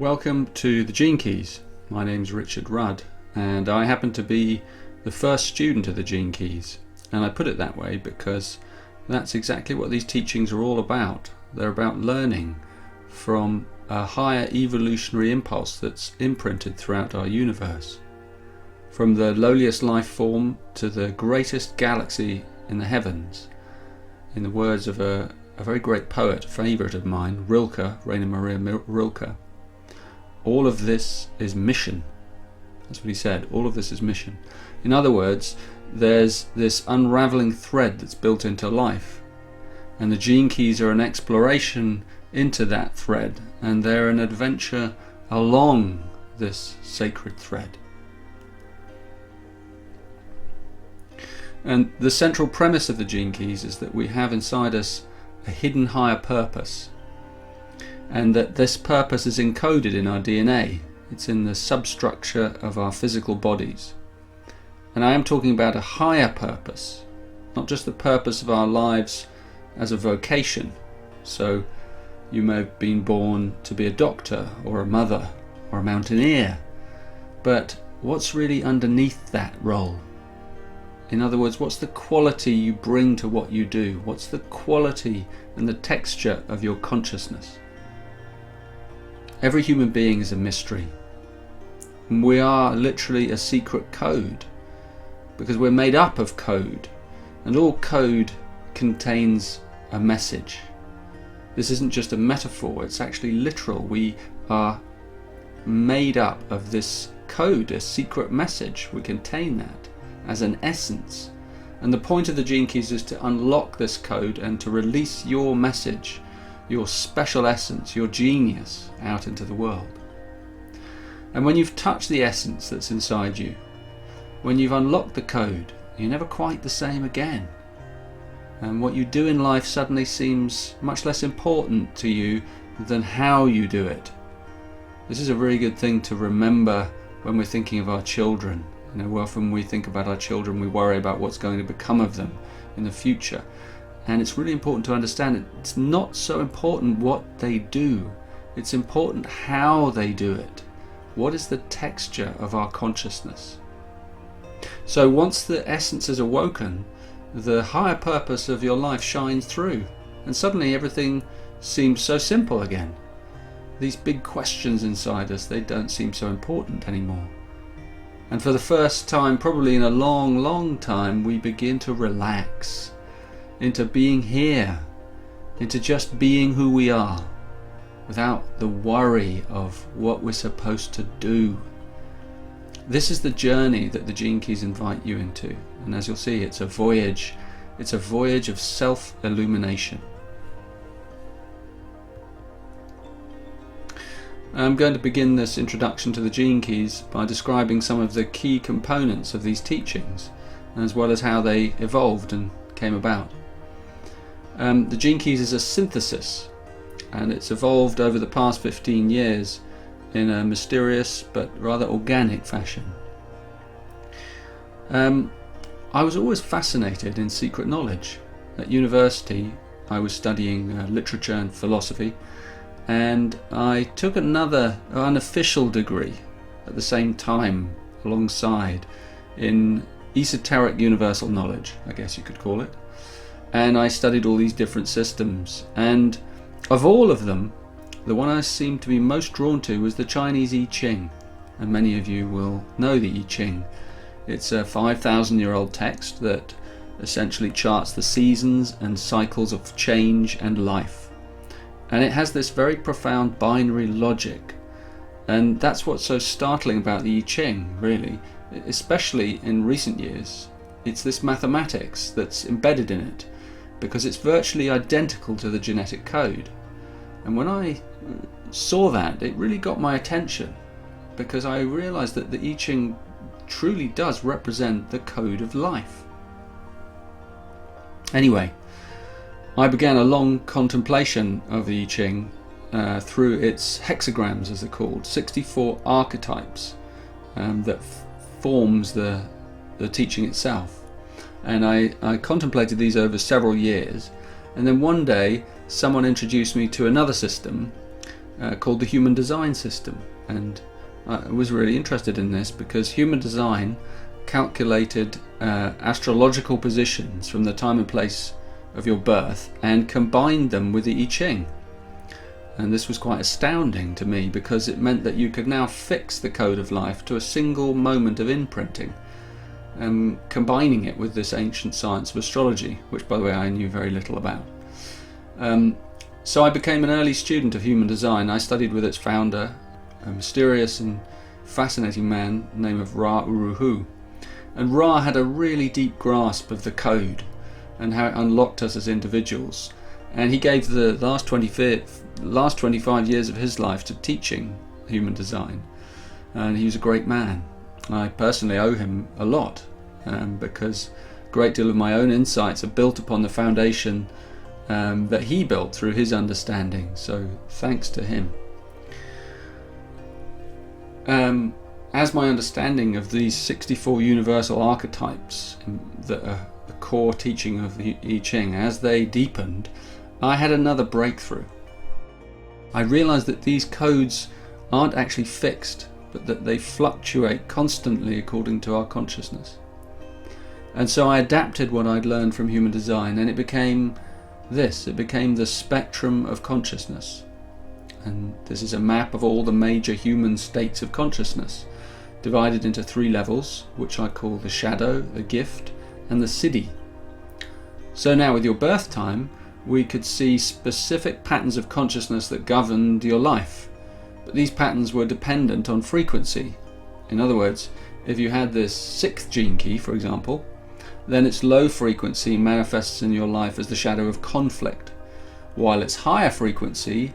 Welcome to the Gene Keys. My name's Richard Rudd, and I happen to be the first student of the Gene Keys. And I put it that way because that's exactly what these teachings are all about. They're about learning from a higher evolutionary impulse that's imprinted throughout our universe. From the lowliest life form to the greatest galaxy in the heavens. In the words of a very great poet, a favourite of mine, Rilke, Rainer Maria Rilke, all of this is mission. That's what he said. All of this is mission. In other words, there's this unravelling thread that's built into life. And the Gene Keys are an exploration into that thread. And they're an adventure along this sacred thread. And the central premise of the Gene Keys is that we have inside us a hidden higher purpose. And that this purpose is encoded in our DNA. It's in the substructure of our physical bodies. And I am talking about a higher purpose, not just the purpose of our lives as a vocation. So you may have been born to be a doctor or a mother or a mountaineer, but what's really underneath that role? In other words, what's the quality you bring to what you do? What's the quality and the texture of your consciousness? Every human being is a mystery. We are literally a secret code because we're made up of code, and all code contains a message. This isn't just a metaphor, it's actually literal. We are made up of this code, a secret message. We contain that as an essence. And the point of the Gene Keys is to unlock this code and to release your message, your special essence, your genius out into the world. And when you've touched the essence that's inside you, when you've unlocked the code, you're never quite the same again. And what you do in life suddenly seems much less important to you than how you do it. This is a very good thing to remember when we're thinking of our children. You know, often we think about our children, we worry about what's going to become of them in the future. And it's really important to understand that it's not so important what they do. It's important how they do it. What is the texture of our consciousness? So once the essence is awoken, the higher purpose of your life shines through. And suddenly everything seems so simple again. These big questions inside us, they don't seem so important anymore. And for the first time, probably in a long, long time, we begin to relax into being here, into just being who we are, without the worry of what we're supposed to do. This is the journey that the Gene Keys invite you into, and as you'll see, it's a voyage of self-illumination. I'm going to begin this introduction to the Gene Keys by describing some of the key components of these teachings, as well as how they evolved and came about. The Gene Keys is a synthesis, and it's evolved over the past 15 years in a mysterious but rather organic fashion. I was always fascinated in secret knowledge. At university I was studying literature and philosophy, and I took another unofficial degree at the same time alongside in esoteric universal knowledge, I guess you could call it. And I studied all these different systems, and of all of them, the one I seemed to be most drawn to was the Chinese I Ching, and many of you will know the I Ching. It's a 5,000-year-old text that essentially charts the seasons and cycles of change and life, and it has this very profound binary logic, and that's what's so startling about the I Ching, really, especially in recent years. It's this mathematics that's embedded in it, because it's virtually identical to the genetic code. And when I saw that, it really got my attention, because I realized that the I Ching truly does represent the code of life. Anyway, I began a long contemplation of the I Ching through its hexagrams, as they're called, 64 archetypes that forms the teaching itself. And I contemplated these over several years, and then one day someone introduced me to another system called the Human Design System. And I was really interested in this because human design calculated astrological positions from the time and place of your birth and combined them with the I Ching. And this was quite astounding to me because it meant that you could now fix the code of life to a single moment of imprinting, combining it with this ancient science of astrology, which by the way I knew very little about. So I became an early student of human design. I studied with its founder, a mysterious and fascinating man named Ra Uru Hu. And Ra had a really deep grasp of the code and how it unlocked us as individuals. And he gave the last 25 years of his life to teaching human design. And he was a great man. I personally owe him a lot because a great deal of my own insights are built upon the foundation that he built through his understanding. So thanks to him. As my understanding of these 64 universal archetypes that are the core teaching of the I Ching, as they deepened, I had another breakthrough. I realized that these codes aren't actually fixed, but that they fluctuate constantly according to our consciousness. And so I adapted what I'd learned from human design, and it became this. It became the spectrum of consciousness. And this is a map of all the major human states of consciousness, divided into 3 levels, which I call the shadow, the gift, and the siddhi. So now with your birth time, we could see specific patterns of consciousness that governed your life. But these patterns were dependent on frequency. In other words, if you had this 6th gene key, for example, then its low frequency manifests in your life as the shadow of conflict, while its higher frequency,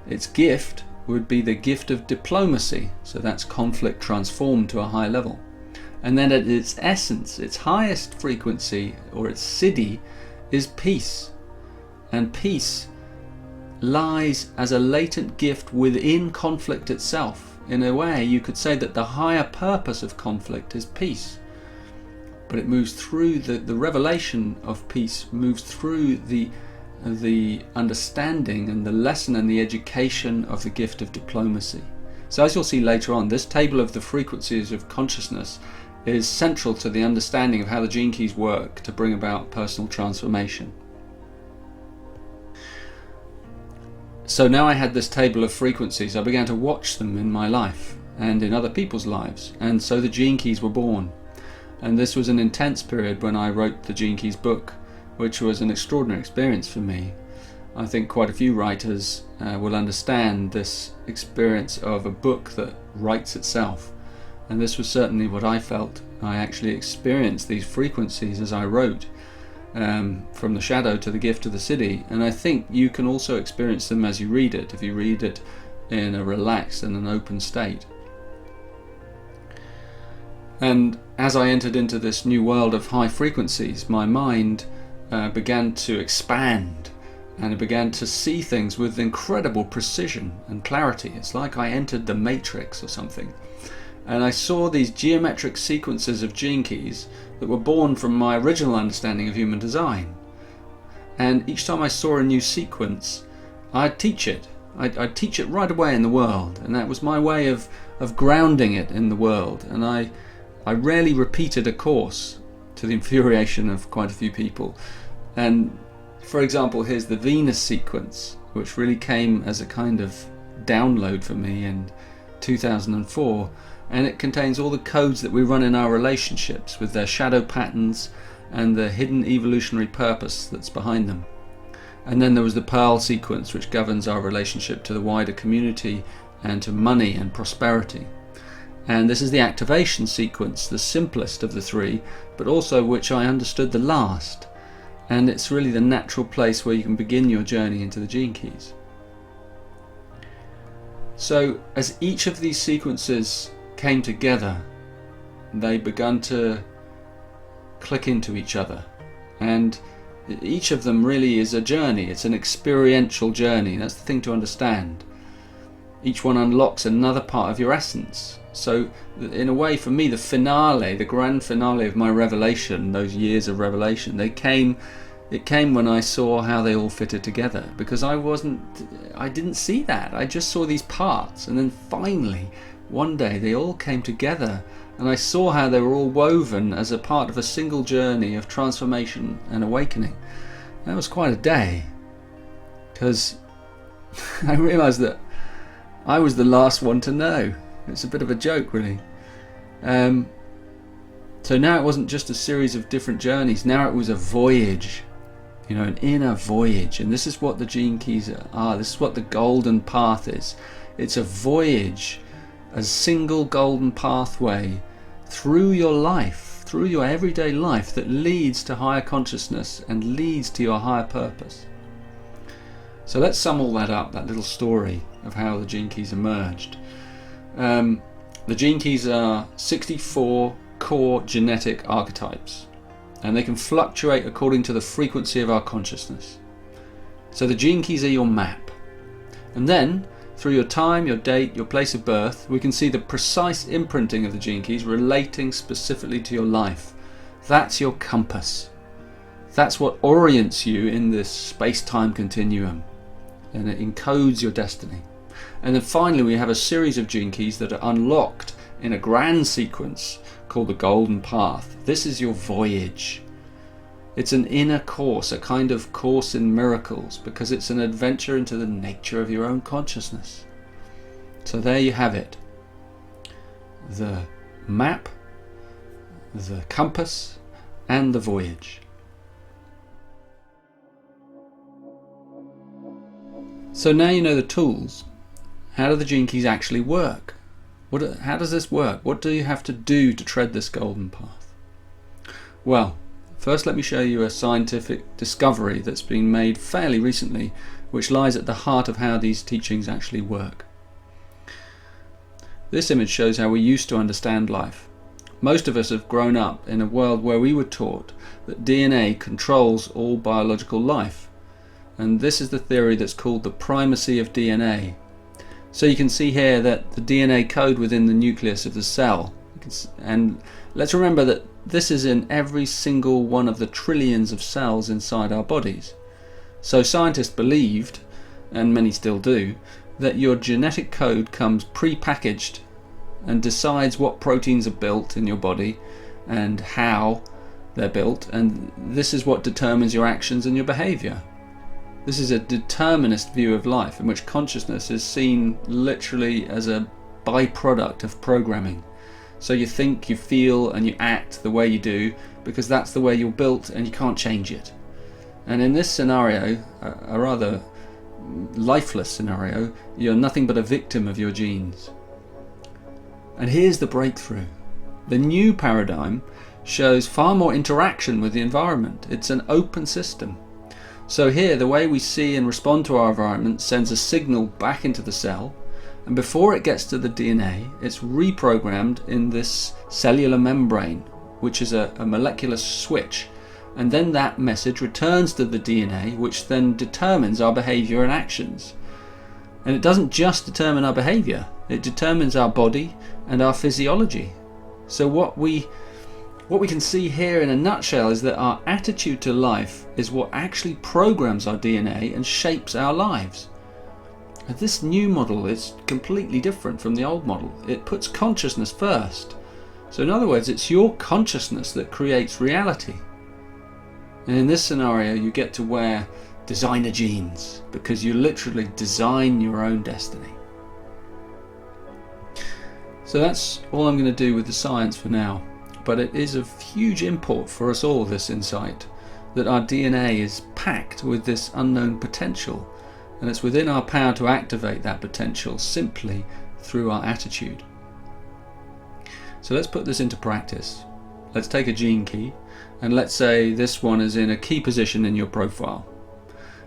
its gift, would be the gift of diplomacy. So that's conflict transformed to a high level. And then at its essence, its highest frequency, or its siddhi, is peace. And peace lies as a latent gift within conflict itself. In a way, you could say that the higher purpose of conflict is peace. But it moves through the revelation of peace, moves through the understanding and the lesson and the education of the gift of diplomacy. So as you'll see later on, this table of the frequencies of consciousness is central to the understanding of how the gene keys work to bring about personal transformation. So now I had this table of frequencies, I began to watch them in my life and in other people's lives, and so the gene keys were born. And this was an intense period when I wrote the Gene Keys book, which was an extraordinary experience for me. I think quite a few writers will understand this experience of a book that writes itself. And this was certainly what I felt. I actually experienced these frequencies as I wrote, from the shadow to the gift to the siddhi. And I think you can also experience them as you read it, if you read it in a relaxed and an open state. And as I entered into this new world of high frequencies, my mind began to expand, and I began to see things with incredible precision and clarity. It's like I entered the Matrix or something. And I saw these geometric sequences of gene keys that were born from my original understanding of human design. And each time I saw a new sequence, I'd teach it. I'd teach it right away in the world, and that was my way of grounding it in the world. And I rarely repeated a course, to the infuriation of quite a few people. And for example, here's the Venus sequence, which really came as a kind of download for me in 2004, and it contains all the codes that we run in our relationships, with their shadow patterns and the hidden evolutionary purpose that's behind them. And then there was the Pearl sequence, which governs our relationship to the wider community and to money and prosperity. And this is the activation sequence, the simplest of the 3, but also which I understood the last. And it's really the natural place where you can begin your journey into the gene keys. So as each of these sequences came together, they began to click into each other. And each of them really is a journey. It's an experiential journey. That's the thing to understand. Each one unlocks another part of your essence. So in a way, for me, the finale, the grand finale of my revelation, those years of revelation, they came It came when I saw how they all fitted together, because I didn't see that. I just saw these parts, and then finally one day they all came together, and I saw how they were all woven as a part of a single journey of transformation and awakening. That was quite a day, because I realised that I was the last one to know. It's a bit of a joke, really. So now it wasn't just a series of different journeys, now it was a voyage, an inner voyage. And this is what the gene keys are. This is what the golden path is. It's a voyage, a single golden pathway through your life, through your everyday life, that leads to higher consciousness and leads to your higher purpose. So let's sum all that up, that little story of how the gene keys emerged. The gene keys are 64 core genetic archetypes, and they can fluctuate according to the frequency of our consciousness. So the gene keys are your map, and then through your time, your date, your place of birth, we can see the precise imprinting of the gene keys relating specifically to your life. That's your compass. That's what orients you in this space-time continuum, and it encodes your destiny. And then finally we have a series of gene keys that are unlocked in a grand sequence called the golden path. This is your voyage. It's an inner course, a kind of course in miracles, because it's an adventure into the nature of your own consciousness. So there you have it. The map, the compass, and the voyage. So now you know the tools. How do the gene keys actually work? How does this work? What do you have to do to tread this golden path? Well, first let me show you a scientific discovery that's been made fairly recently, which lies at the heart of how these teachings actually work. This image shows how we used to understand life. Most of us have grown up in a world where we were taught that DNA controls all biological life. And this is the theory that's called the primacy of DNA. So you can see here that the DNA code within the nucleus of the cell, and let's remember that this is in every single one of the trillions of cells inside our bodies. So scientists believed, and many still do, that your genetic code comes pre-packaged and decides what proteins are built in your body and how they're built, and this is what determines your actions and your behavior. This is a determinist view of life, in which consciousness is seen literally as a byproduct of programming. So you think, you feel, and you act the way you do because that's the way you're built and you can't change it. And in this scenario, a rather lifeless scenario, you're nothing but a victim of your genes. And here's the breakthrough. The new paradigm shows far more interaction with the environment. It's an open system. So here, the way we see and respond to our environment sends a signal back into the cell, and before it gets to the DNA, it's reprogrammed in this cellular membrane, which is a molecular switch, and then that message returns to the DNA, which then determines our behavior and actions. And it doesn't just determine our behavior, it determines our body and our physiology. So what we can see here in a nutshell is that our attitude to life is what actually programs our DNA and shapes our lives. And this new model is completely different from the old model. It puts consciousness first. So in other words, it's your consciousness that creates reality. And in this scenario, you get to wear designer jeans because you literally design your own destiny. So that's all I'm going to do with the science for now. But it is of huge import for us all, this insight, that our DNA is packed with this unknown potential, and it's within our power to activate that potential simply through our attitude. So let's put this into practice. Let's take a gene key, and let's say this one is in a key position in your profile.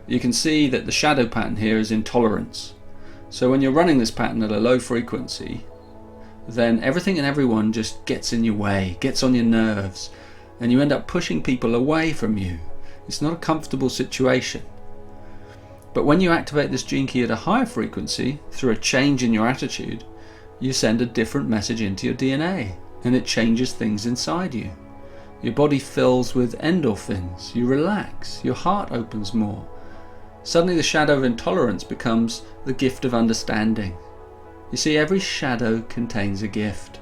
You can see that the shadow pattern here is intolerance. So when you're running this pattern at a low frequency, then everything and everyone just gets in your way, gets on your nerves, and you end up pushing people away from you. It's not a comfortable situation. But when you activate this gene key at a higher frequency, through a change in your attitude, you send a different message into your DNA, and it changes things inside you. Your body fills with endorphins. You relax. Your heart opens more. Suddenly the shadow of intolerance becomes the gift of understanding. You see, every shadow contains a gift.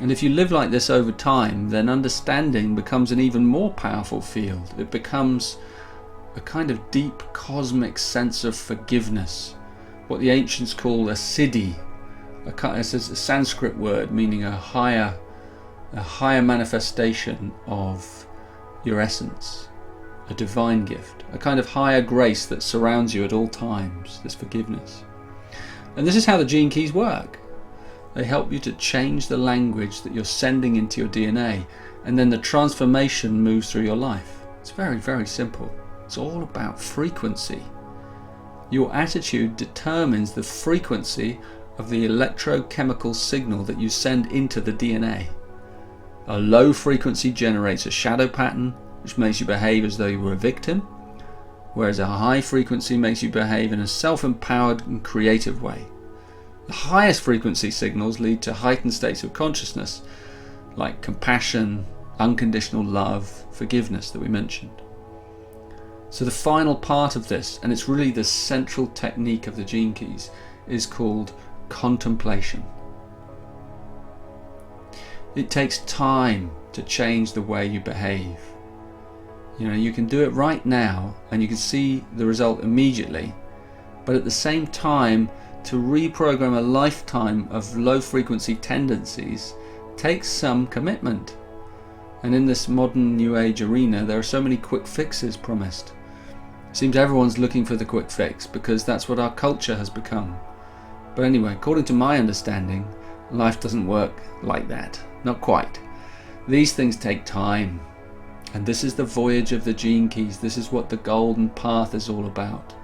And if you live like this over time, then understanding becomes an even more powerful field. It becomes a kind of deep cosmic sense of forgiveness, what the ancients call a siddhi. It's a Sanskrit word meaning a higher manifestation of your essence, a divine gift, a kind of higher grace that surrounds you at all times, this forgiveness. And this is how the gene keys work. They help you to change the language that you're sending into your DNA, and then the transformation moves through your life. It's very, very simple. It's all about frequency. Your attitude determines the frequency of the electrochemical signal that you send into the DNA. A low frequency generates a shadow pattern, which makes you behave as though you were a victim, whereas a high frequency makes you behave in a self-empowered and creative way. The highest frequency signals lead to heightened states of consciousness, like compassion, unconditional love, forgiveness that we mentioned. So the final part of this, and it's really the central technique of the gene keys, is called contemplation. It takes time to change the way you behave. You can do it right now and you can see the result immediately, but at the same time, to reprogram a lifetime of low frequency tendencies takes some commitment. And in this modern new age arena, there are so many quick fixes promised. It seems everyone's looking for the quick fix because that's what our culture has become. But anyway, according to my understanding, life doesn't work like that. Not quite. These things take time. And this is the voyage of the gene keys. This is what the golden path is all about.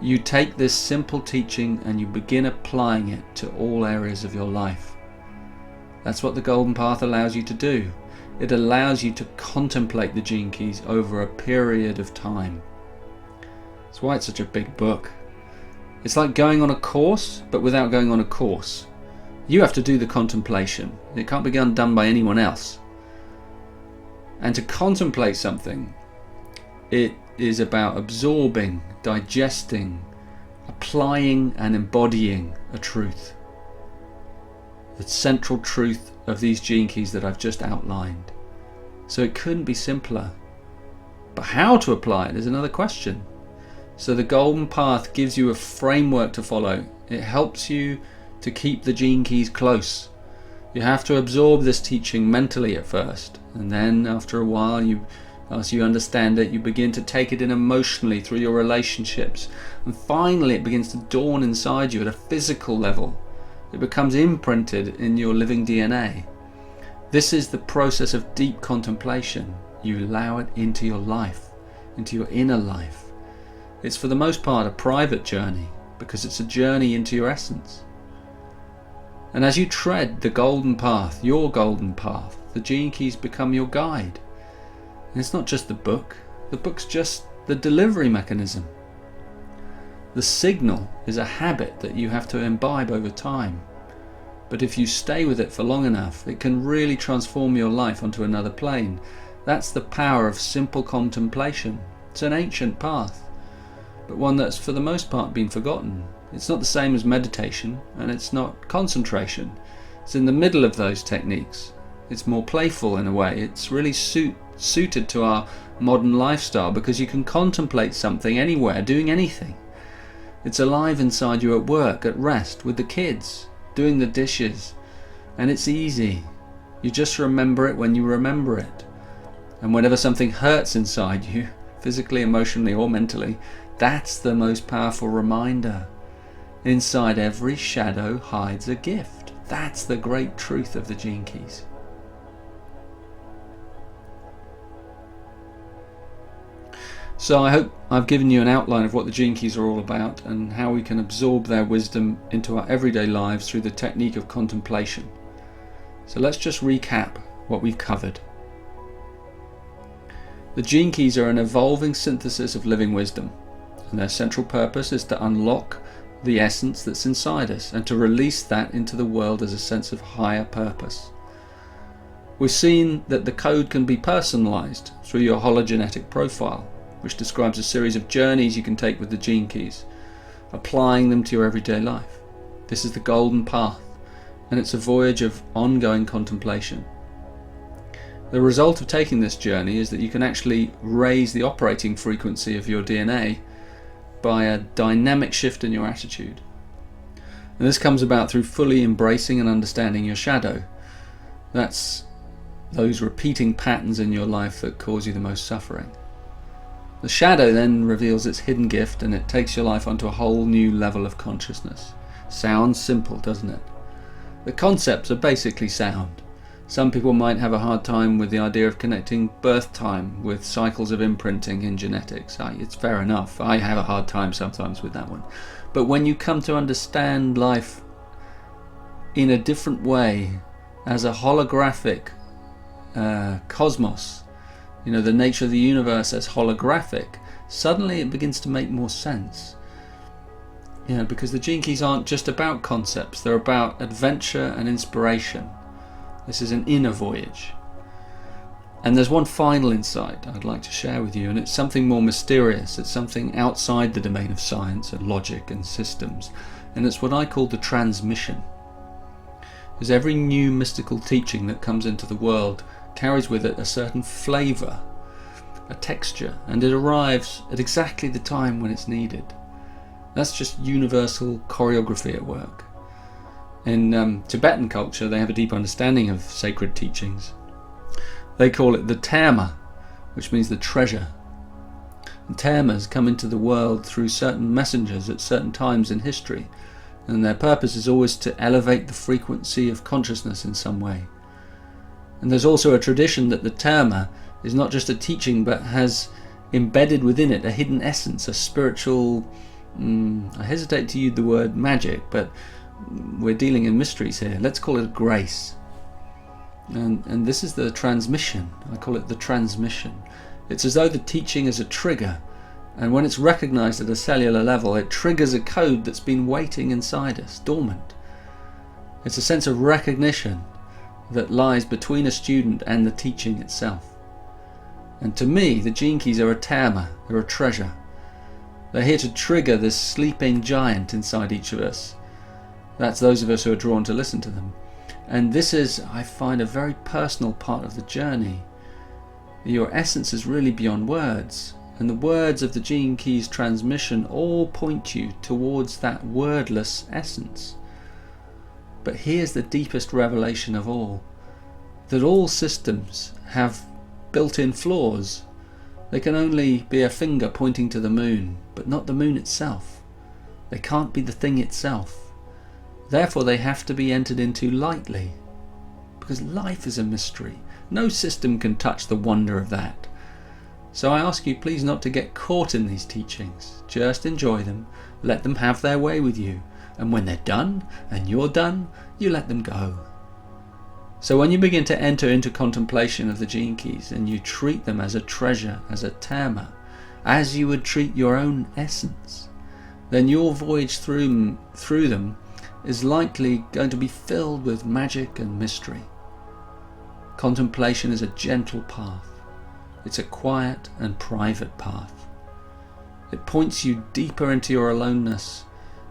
You take this simple teaching and you begin applying it to all areas of your life. That's what the golden path allows you to do. It allows you to contemplate the gene keys over a period of time. That's why it's such a big book. It's like going on a course, but without going on a course. You have to do the contemplation. It can't be done by anyone else. And to contemplate something, it is about absorbing, digesting, applying and embodying a truth. The central truth of these gene keys that I've just outlined. So it couldn't be simpler. But how to apply it is another question. So the golden path gives you a framework to follow. It helps you to keep the gene keys close. You have to absorb this teaching mentally at first, and then after a while, as you understand it, you begin to take it in emotionally through your relationships, and finally it begins to dawn inside you at a physical level. It becomes imprinted in your living DNA. This is the process of deep contemplation. You allow it into your life, into your inner life. It's for the most part a private journey, because it's a journey into your essence. And as you tread the golden path, your golden path, the gene keys become your guide. And it's not just the book's just the delivery mechanism. The signal is a habit that you have to imbibe over time. But if you stay with it for long enough, it can really transform your life onto another plane. That's the power of simple contemplation. It's an ancient path, but one that's for the most part been forgotten. It's not the same as meditation, and it's not concentration. It's in the middle of those techniques. It's more playful in a way. It's really suited to our modern lifestyle because you can contemplate something anywhere, doing anything. It's alive inside you at work, at rest, with the kids, doing the dishes, and it's easy. You just remember it when you remember it. And whenever something hurts inside you, physically, emotionally, or mentally, that's the most powerful reminder. Inside every shadow hides a gift. That's the great truth of the gene keys. So I hope I've given you an outline of what the gene keys are all about and how we can absorb their wisdom into our everyday lives through the technique of contemplation. So let's just recap what we've covered. The gene keys are an evolving synthesis of living wisdom, and their central purpose is to unlock the essence that's inside us and to release that into the world as a sense of higher purpose. We've seen that the code can be personalized through your hologenetic profile, which describes a series of journeys you can take with the gene keys, applying them to your everyday life. This is the golden path, and it's a voyage of ongoing contemplation. The result of taking this journey is that you can actually raise the operating frequency of your DNA by a dynamic shift in your attitude. And this comes about through fully embracing and understanding your shadow. That's those repeating patterns in your life that cause you the most suffering. The shadow then reveals its hidden gift, and it takes your life onto a whole new level of consciousness. Sounds simple, doesn't it? The concepts are basically sound. Some people might have a hard time with the idea of connecting birth time with cycles of imprinting in genetics. It's fair enough. I have a hard time sometimes with that one. But when you come to understand life in a different way, as a holographic cosmos, the nature of the universe as holographic, suddenly it begins to make more sense. Because the gene keys aren't just about concepts, they're about adventure and inspiration. This is an inner voyage. And there's one final insight I'd like to share with you, and it's something more mysterious. It's something outside the domain of science and logic and systems, and it's what I call the transmission. Because every new mystical teaching that comes into the world carries with it a certain flavour, a texture, and it arrives at exactly the time when it's needed. That's just universal choreography at work. In Tibetan culture, they have a deep understanding of sacred teachings. They call it the terma, which means the treasure. And termas come into the world through certain messengers at certain times in history, and their purpose is always to elevate the frequency of consciousness in some way. And there's also a tradition that the terma is not just a teaching, but has embedded within it a hidden essence, a spiritual, I hesitate to use the word magic, but we're dealing in mysteries here. Let's call it grace. And this is the transmission. I call it the transmission. It's as though the teaching is a trigger, and when it's recognized at a cellular level, it triggers a code that's been waiting inside us, dormant. It's a sense of recognition that lies between a student and the teaching itself. And to me, the gene keys are a terma, they're a treasure. They're here to trigger this sleeping giant inside each of us. That's those of us who are drawn to listen to them. And this is, I find, a very personal part of the journey. Your essence is really beyond words, and the words of the gene keys transmission all point you towards that wordless essence. But here's the deepest revelation of all, that all systems have built-in flaws. They can only be a finger pointing to the moon, but not the moon itself. They can't be the thing itself. Therefore they have to be entered into lightly, because life is a mystery. No system can touch the wonder of that. So I ask you please not to get caught in these teachings. Just enjoy them, let them have their way with you, and when they're done and you're done, you let them go. So when you begin to enter into contemplation of the gene keys, and you treat them as a treasure, as a terma, as you would treat your own essence, then your voyage through them is likely going to be filled with magic and mystery. Contemplation is a gentle path. It's a quiet and private path. It points you deeper into your aloneness,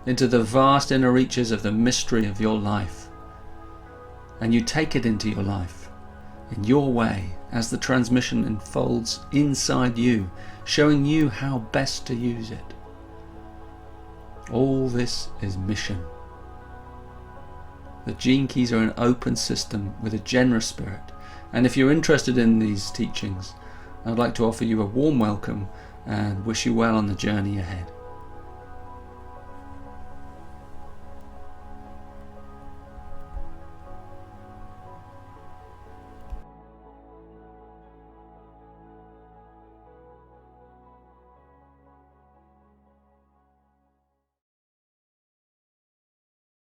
into the vast inner reaches of the mystery of your life. And you take it into your life, in your way, as the transmission unfolds inside you, showing you how best to use it. All this is mission. The gene keys are an open system with a generous spirit, and if you're interested in these teachings, I'd like to offer you a warm welcome and wish you well on the journey ahead.